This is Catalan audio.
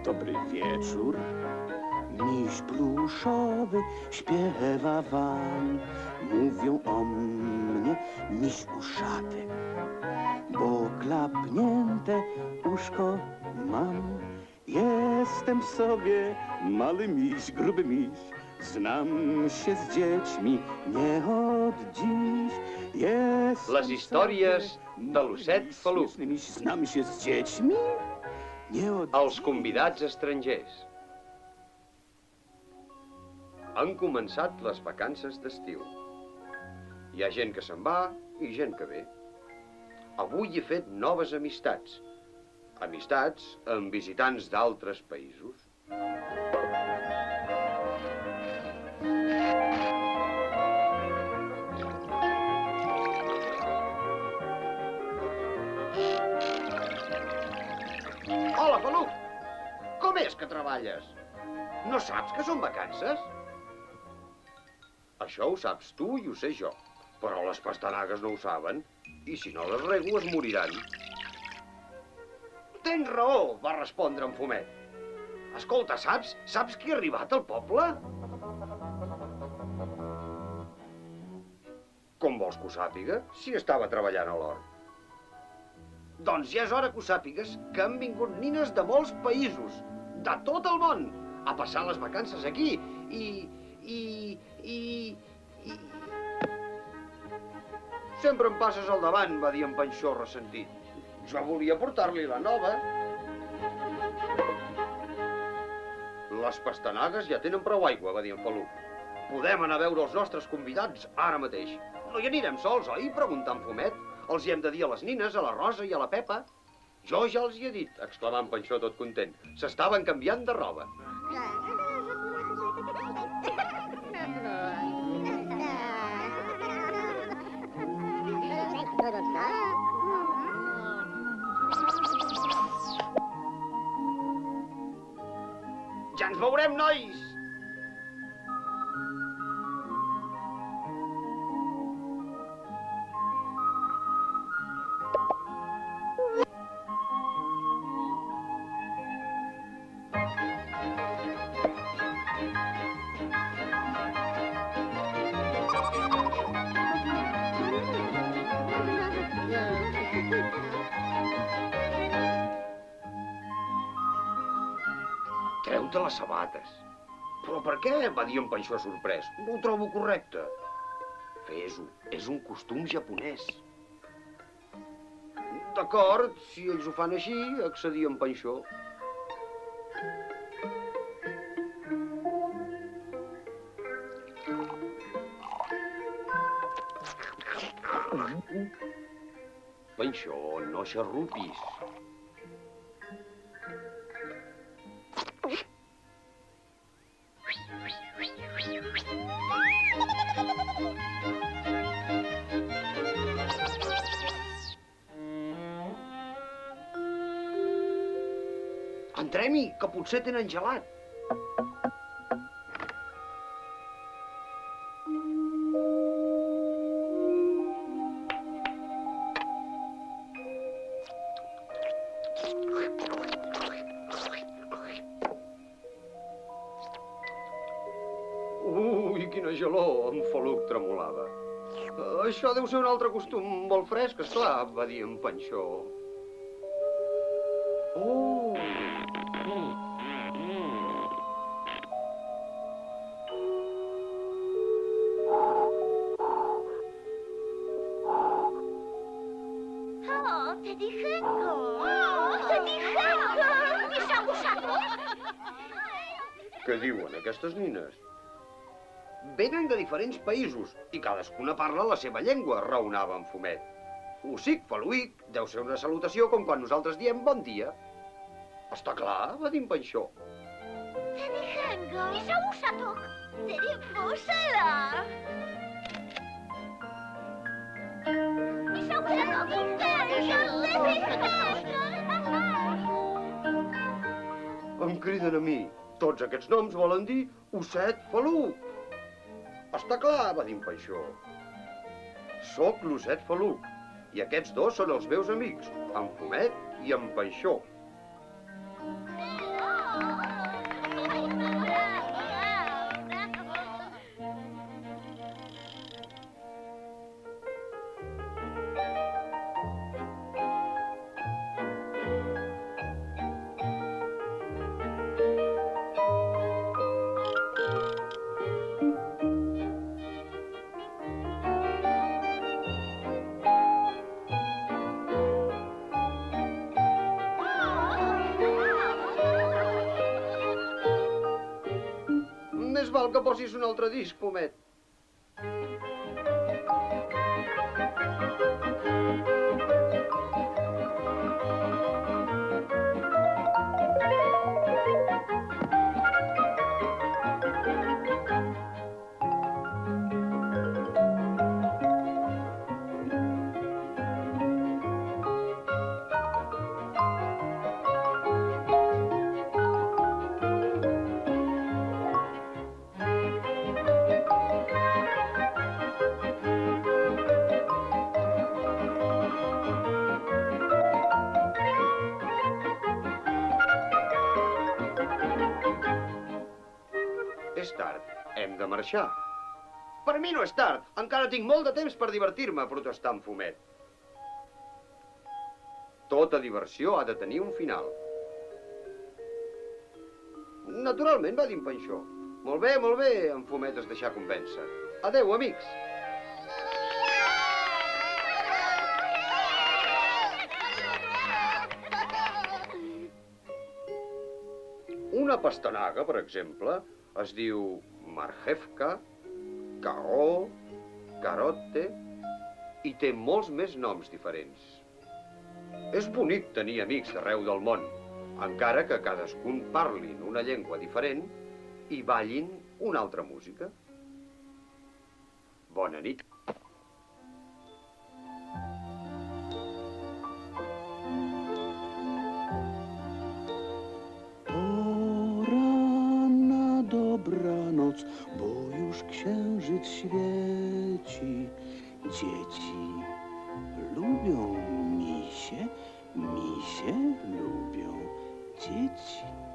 Dobry wieczór. Miś pluszowy śpiewa wam. Mówią o mnie miś uszaty, bo klapnięte uszko mam. Jestem sobie mały miś, gruby miś. Znam się z dziećmi nie od dziś. Les històries de l'osset Faluc. Znam się z dziećmi nie od Els convidats estrangers. Han començat les vacances d'estiu. Hi ha gent que se'n va i gent que ve. Avui he fet noves amistats. Amistats amb visitants d'altres països. Hola, Faluc! Com és que treballes? No saps que són vacances? Això ho saps tu i ho sé jo. Però les pastanagues no ho saben. I si no les rego es moriran. Tens raó, va respondre en Fumet. Escolta, saps qui ha arribat al poble? Com vols que ho sàpiga, si estava treballant a l'hort? Doncs ja és hora que ho sàpigues que han vingut nines de molts països, de tot el món, a passar les vacances aquí Sempre em passes al davant, va dir en Panxó ressentit. Jo volia portar-li la nova. Les pastanagues ja tenen prou aigua, va dir en Faluc. Podem anar a veure els nostres convidats ara mateix. No hi anirem sols, oi? Preguntà en Fumet. Els hi hem de dir a les nines, a la Rosa i a la Pepa. Jo ja els hi he dit, exclamà en Panxó tot content. S'estaven canviant de roba. Ja ens veurem, nois! Treu-te les sabates. Però per què? Va dir en Panxó sorprès. No ho trobo correcte. Fes-ho. És un costum japonès. D'acord, si ells ho fan així, accedia en Panxó. Panxó, no xarrupis. Entrem-hi, que potser tenen gelat. Ui, quina gelor! En Faluc tremolava. Això deu ser un altre costum molt fresc, esclar, va dir en Panxó. Oh! Te dijengo. Te dijengo. ¿Es abusado? Què diuen aquestes nines? Venen de diferents països i cadascuna parla la seva llengua, raonava en Fumet. Usic, faluïc, deu ser una salutació com quan nosaltres diem bon dia. Està clar, va dir en Panxó. Te dijengo. ¿Es abusado? Te difúsela. ¿Es abusado? Em criden a mi. Tots aquests noms volen dir osset Faluc. Està clar, va dir en Panxó. Soc l'osset Faluc i aquests dos són els meus amics, en Fumet i en Panxó. cal que posis un altre disc, Pomet. És tard. Hem de marxar. Per mi no és tard. Encara tinc molt de temps per divertir-me protestant Fumet. Tota diversió ha de tenir un final. Naturalment, va dir en Panxó. Molt bé, en Fumet es deixà convèncer. Adeu, amics. Una pastanaga, per exemple, es diu marjevka, cagó, carote i té molts més noms diferents. És bonic tenir amics d'arreu del món, encara que cadascun parlin una llengua diferent i ballin una altra música. Bona nit. Dobranoc, bo już księżyc świeci. Dzieci lubią misie, misie lubią dzieci.